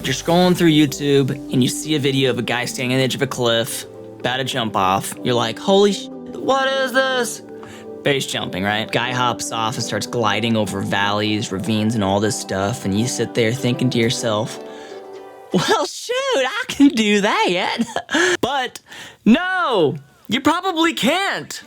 You're scrolling through YouTube and you see a video of a guy standing on the edge of a cliff, about to jump off. You're like, holy sh*, what is this? Base jumping, right? Guy hops off and starts gliding over valleys, ravines, and all this stuff, and you sit there thinking to yourself, well, shoot, I can do that. But no, you probably can't.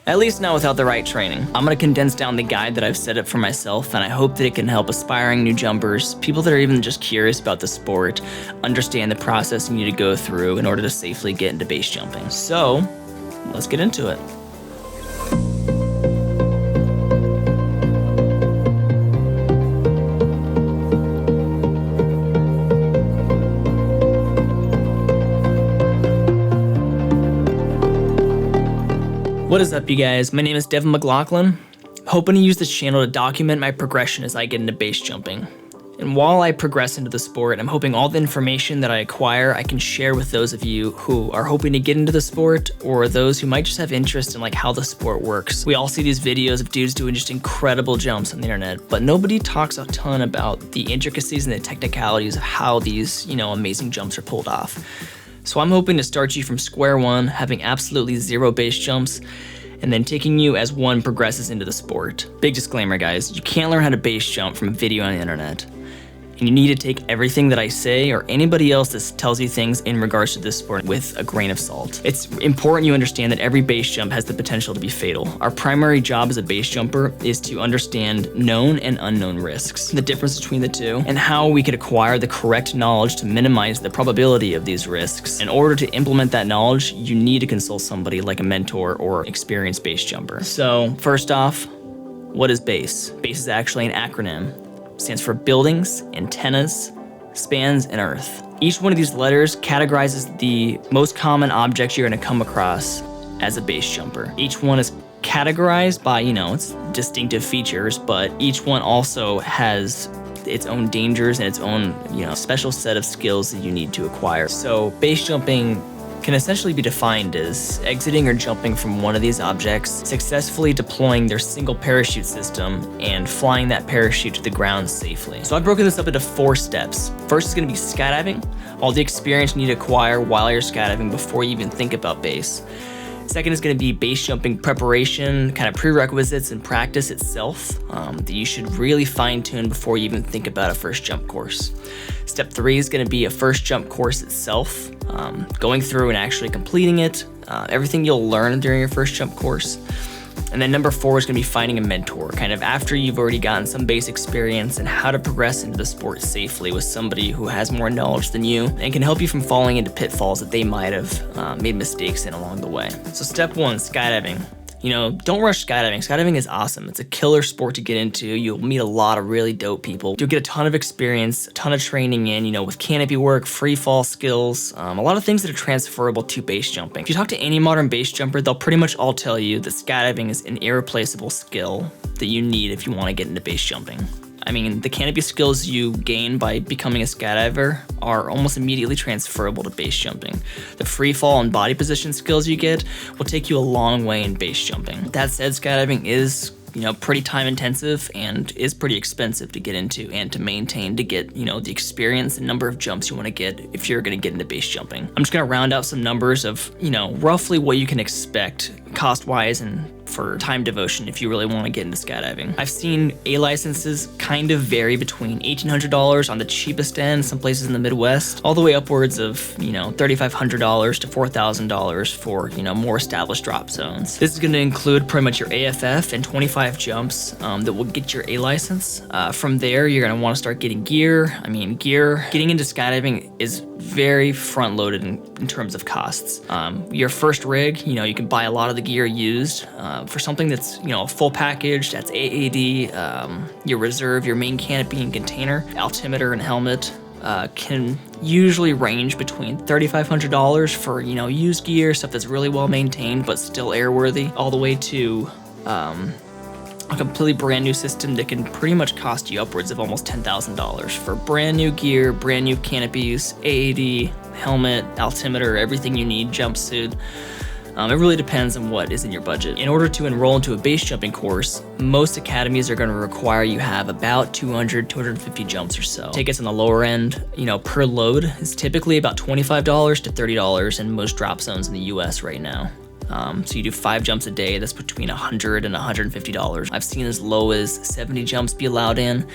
At least not without the right training. I'm gonna condense down the guide that I've set up for myself, and I hope that it can help aspiring new jumpers, people that are even just curious about the sport, understand the process you need to go through in order to safely get into base jumping. So, let's get into it. What is up, you guys? My name is Devin McLaughlin. I'm hoping to use this channel to document my progression as I get into base jumping. And while I progress into the sport, I'm hoping all the information that I acquire I can share with those of you who are hoping to get into the sport, or those who might just have interest in how the sport works. We all see these videos of dudes doing just incredible jumps on the internet, but nobody talks a ton about the intricacies and the technicalities of how these, amazing jumps are pulled off. So I'm hoping to start you from square one, having absolutely zero base jumps, and then taking you as one progresses into the sport. Big disclaimer, guys, you can't learn how to base jump from a video on the internet. And you need to take everything that I say or anybody else that tells you things in regards to this sport with a grain of salt. It's important you understand that every base jump has the potential to be fatal. Our primary job as a base jumper is to understand known and unknown risks, the difference between the two, and how we could acquire the correct knowledge to minimize the probability of these risks. In order to implement that knowledge, you need to consult somebody like a mentor or experienced base jumper. So first off, what is base? Base is actually an acronym. Stands for buildings, antennas, spans, and earth. Each one of these letters categorizes the most common objects you're gonna come across as a base jumper. Each one is categorized by, its distinctive features, but each one also has its own dangers and its own, special set of skills that you need to acquire. So base jumping can essentially be defined as exiting or jumping from one of these objects, successfully deploying their single parachute system, and flying that parachute to the ground safely. So I've broken this up into 4 steps. First is gonna be skydiving, all the experience you need to acquire while you're skydiving before you even think about base. Second is gonna be base jumping preparation, kind of prerequisites and practice itself that you should really fine tune before you even think about a first jump course. Step 3 is gonna be a first jump course itself, going through and actually completing it, everything you'll learn during your first jump course. And then number 4 is gonna be finding a mentor, kind of after you've already gotten some base experience and how to progress into the sport safely with somebody who has more knowledge than you and can help you from falling into pitfalls that they might have made mistakes in along the way. So step 1, skydiving. Don't rush skydiving. Skydiving is awesome. It's a killer sport to get into. You'll meet a lot of really dope people. You'll get a ton of experience, a ton of training in, with canopy work, freefall skills, a lot of things that are transferable to base jumping. If you talk to any modern base jumper, they'll pretty much all tell you that skydiving is an irreplaceable skill that you need if you want to get into base jumping. I mean, the canopy skills you gain by becoming a skydiver are almost immediately transferable to base jumping. The free fall and body position skills you get will take you a long way in base jumping. That said, skydiving is pretty time intensive and is pretty expensive to get into and to maintain to get, the experience and number of jumps you want to get if you're going to get into base jumping. I'm just going to round out some numbers of, roughly what you can expect cost-wise and for time devotion if you really want to get into skydiving. I've seen A licenses kind of vary between $1,800 on the cheapest end, some places in the Midwest, all the way upwards of, $3,500 to $4,000 for, more established drop zones. This is going to include pretty much your AFF and 25 jumps that will get your A license. From there, you're going to want to start getting gear. Getting into skydiving is very front-loaded in terms of costs. Your first rig, you can buy a lot of the gear used. For something that's, a full package, that's AAD, your reserve, your main canopy and container, altimeter and helmet, can usually range between $3,500 for, used gear, stuff that's really well maintained but still airworthy, all the way to a completely brand new system that can pretty much cost you upwards of almost $10,000 for brand new gear, brand new canopies, AAD, helmet, altimeter, everything you need, jumpsuit. It really depends on what is in your budget. In order to enroll into a base jumping course, most academies are going to require you have about 200, 250 jumps or so. Tickets on the lower end, per load is typically about $25 to $30 in most drop zones in the US right now. So you do 5 jumps a day, that's between $100 and $150. I've seen as low as 70 jumps be allowed in.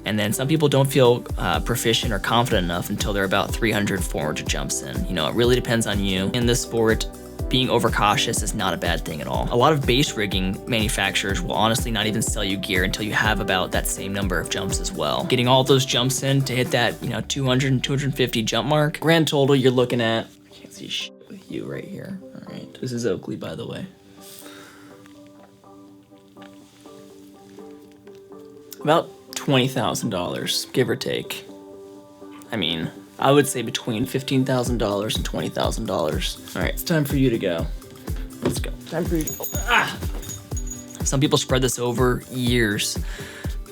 And then some people don't feel proficient or confident enough until they're about 300, 400 jumps in. It really depends on you. In this sport, being overcautious is not a bad thing at all. A lot of base rigging manufacturers will honestly not even sell you gear until you have about that same number of jumps as well. Getting all those jumps in to hit that 200 and 250 jump mark, grand total you're looking at, I can't see shit with you right here. All right, this is Oakley, by the way. About $20,000, give or take. I mean, I would say between $15,000 and $20,000. All right, it's time for you to go. Let's go. Time for you to go. Some people spread this over years.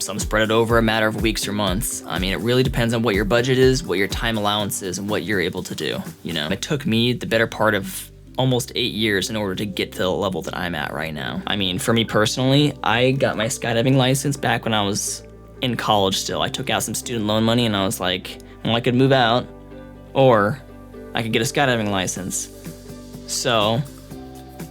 Some spread it over a matter of weeks or months. I mean, it really depends on what your budget is, what your time allowance is, and what you're able to do. It took me the better part of almost 8 years in order to get to the level that I'm at right now. I mean, for me personally, I got my skydiving license back when I was in college still. I took out some student loan money and I was like, well, I could move out or I could get a skydiving license. So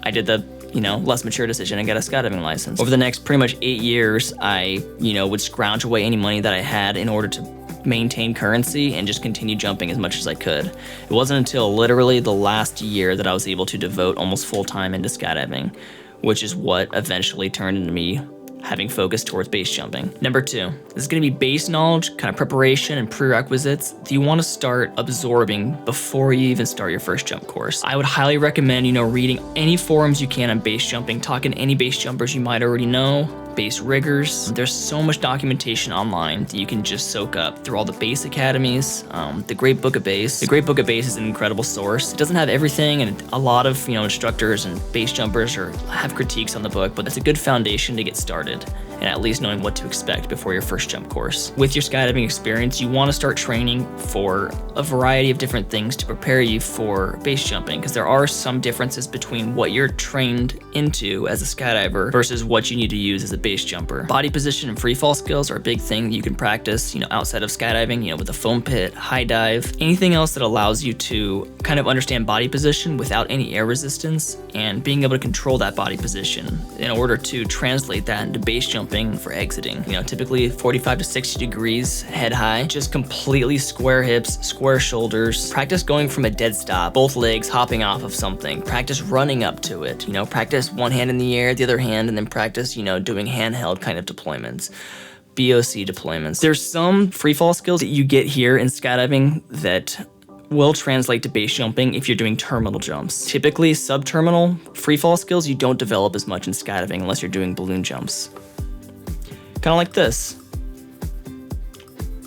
I did the, less mature decision and got a skydiving license. Over the next pretty much 8 years, I, would scrounge away any money that I had in order to maintain currency and just continue jumping as much as I could. It wasn't until literally the last year that I was able to devote almost full time into skydiving, which is what eventually turned into me having focus towards base jumping. Number 2, this is gonna be base knowledge, kind of preparation and prerequisites that you wanna start absorbing before you even start your first jump course. I would highly recommend, reading any forums you can on base jumping, talking to any base jumpers you might already know, base riggers. There's so much documentation online that you can just soak up through all the base academies, the Great Book of Base. The Great Book of Base is an incredible source. It doesn't have everything, and a lot of instructors and base jumpers have critiques on the book, but it's a good foundation to get started and at least knowing what to expect before your first jump course. With your skydiving experience, you want to start training for a variety of different things to prepare you for base jumping, because there are some differences between what you're trained into as a skydiver versus what you need to use as a base jumper. Body position and freefall skills are a big thing that you can practice, outside of skydiving, with a foam pit, high dive, anything else that allows you to kind of understand body position without any air resistance and being able to control that body position in order to translate that into base jumping for exiting. Typically 45 to 60 degrees head high, just completely square hips, square shoulders. Practice going from a dead stop, both legs hopping off of something. Practice running up to it, practice one hand in the air, the other hand, and then practice, doing handheld kind of deployments. BOC deployments. There's some freefall skills that you get here in skydiving that will translate to base jumping if you're doing terminal jumps. Typically, sub-terminal freefall skills you don't develop as much in skydiving unless you're doing balloon jumps. Kind of like this.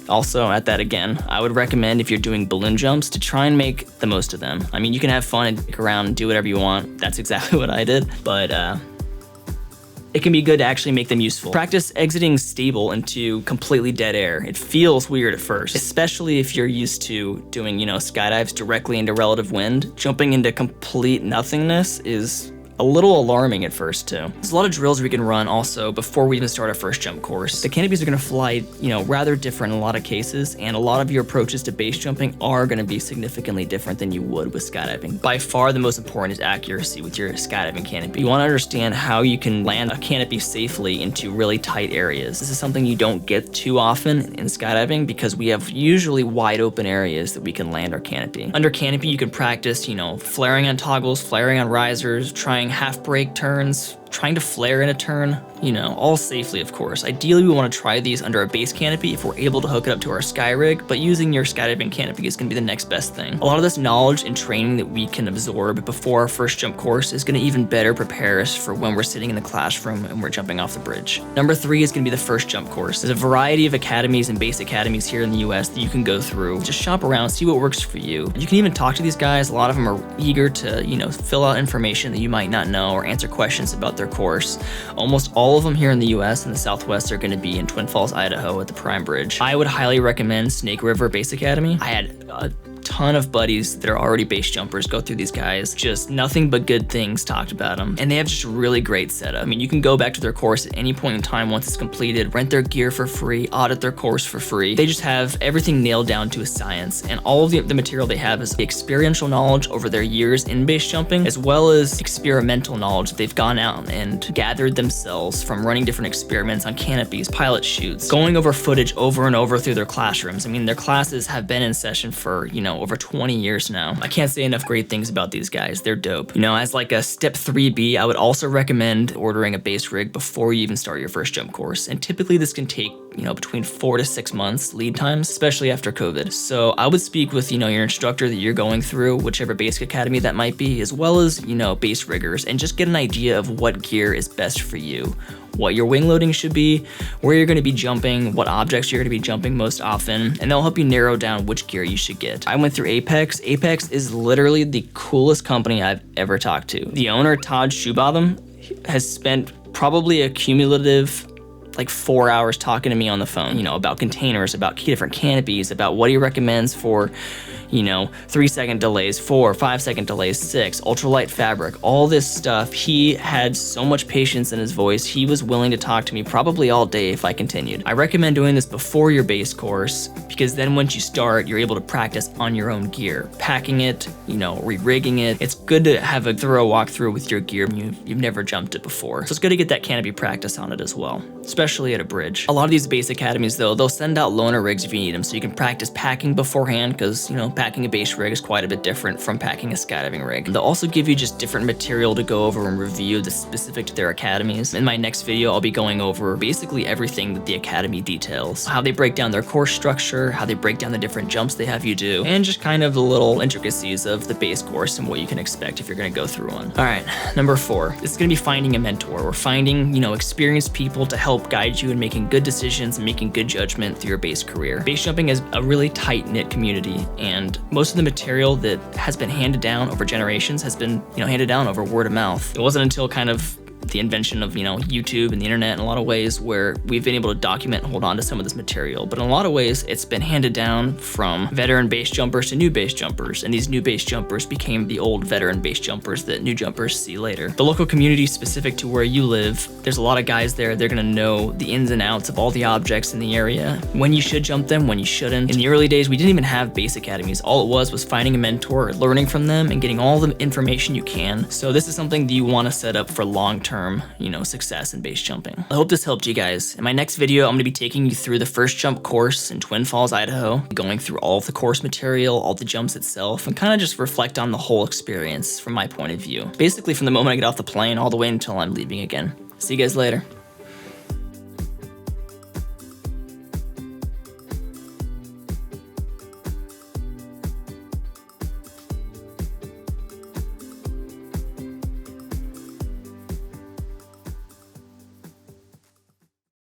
Also, at that again, I would recommend if you're doing balloon jumps to try and make the most of them. I mean, you can have fun and stick around and do whatever you want. That's exactly what I did, but it can be good to actually make them useful. Practice exiting stable into completely dead air. It feels weird at first, especially if you're used to doing, skydives directly into relative wind. Jumping into complete nothingness is a little alarming at first too. There's a lot of drills we can run also before we even start our first jump course. The canopies are gonna fly, rather different in a lot of cases, and a lot of your approaches to base jumping are gonna be significantly different than you would with skydiving. By far the most important is accuracy with your skydiving canopy. You wanna understand how you can land a canopy safely into really tight areas. This is something you don't get too often in skydiving because we have usually wide open areas that we can land our canopy. Under canopy, you can practice, flaring on toggles, flaring on risers, trying half brake turns, trying to flare in a turn, all safely, of course. Ideally, we want to try these under a base canopy if we're able to hook it up to our sky rig, but using your skydiving canopy is going to be the next best thing. A lot of this knowledge and training that we can absorb before our first jump course is going to even better prepare us for when we're sitting in the classroom and we're jumping off the bridge. Number 3 is going to be the first jump course. There's a variety of academies and base academies here in the US that you can go through. Just shop around, see what works for you. You can even talk to these guys. A lot of them are eager to, fill out information that you might not know or answer questions about their course. Almost all of them here in the US and the Southwest are going to be in Twin Falls, Idaho at the Prime Bridge. I would highly recommend Snake River Base Academy. I had a ton of buddies that are already base jumpers go through these guys. Just nothing but good things talked about them. And they have just a really great setup. I mean, you can go back to their course at any point in time once it's completed, rent their gear for free, audit their course for free. They just have everything nailed down to a science. And all of the material they have is experiential knowledge over their years in base jumping, as well as experimental knowledge that they've gone out and gathered themselves from running different experiments on canopies, pilot chutes, going over footage over and over through their classrooms. I mean, their classes have been in session for, over 20 years now. I can't say enough great things about these guys. They're dope. As like a step 3B, I would also recommend ordering a base rig before you even start your first jump course. And typically this can take, between 4 to 6 months lead times, especially after COVID. So I would speak with, your instructor that you're going through, whichever base academy that might be, as well as, base riggers, and just get an idea of what gear is best for you, what your wing loading should be, where you're going to be jumping, what objects you're going to be jumping most often, and they'll help you narrow down which gear you should get. I went through Apex. Apex is literally the coolest company I've ever talked to. The owner, Todd Shoebotham, has spent probably a cumulative 4 hours talking to me on the phone, about containers, about different canopies, about what he recommends for, 3-second delays, 4, 5-second delays, 6, ultralight fabric, all this stuff. He had so much patience in his voice. He was willing to talk to me probably all day if I continued. I recommend doing this before your base course, because then once you start, you're able to practice on your own gear, packing it, re-rigging it. It's good to have a thorough walkthrough with your gear. You've never jumped it before. So it's good to get that canopy practice on it as well, especially at a bridge. A lot of these base academies though, they'll send out loaner rigs if you need them, so you can practice packing beforehand, because packing a base rig is quite a bit different from packing a skydiving rig. They'll also give you just different material to go over and review that's specific to their academies. In my next video, I'll be going over basically everything that the academy details, how they break down their course structure, how they break down the different jumps they have you do, and just kind of the little intricacies of the base course and what you can expect if you're going to go through one. All right, number 4, it's going to be finding a mentor. We're finding, experienced people to help guide you in making good decisions and making good judgment through your base career. Base jumping is a really tight-knit community, and most of the material that has been handed down over generations has been, handed down over word of mouth. It wasn't until kind of the invention of, YouTube and the internet in a lot of ways where we've been able to document and hold on to some of this material. But in a lot of ways, it's been handed down from veteran base jumpers to new base jumpers. And these new base jumpers became the old veteran base jumpers that new jumpers see later. The local community specific to where you live, there's a lot of guys there. They're gonna know the ins and outs of all the objects in the area, when you should jump them, when you shouldn't. In the early days, we didn't even have base academies. All it was finding a mentor, learning from them, and getting all the information you can. So this is something that you wanna set up for long-term, success in base jumping. I hope this helped you guys. In my next video, I'm gonna be taking you through the first jump course in Twin Falls, Idaho, going through all of the course material, all the jumps itself, and kind of just reflect on the whole experience from my point of view. Basically from the moment I get off the plane all the way until I'm leaving again. See you guys later.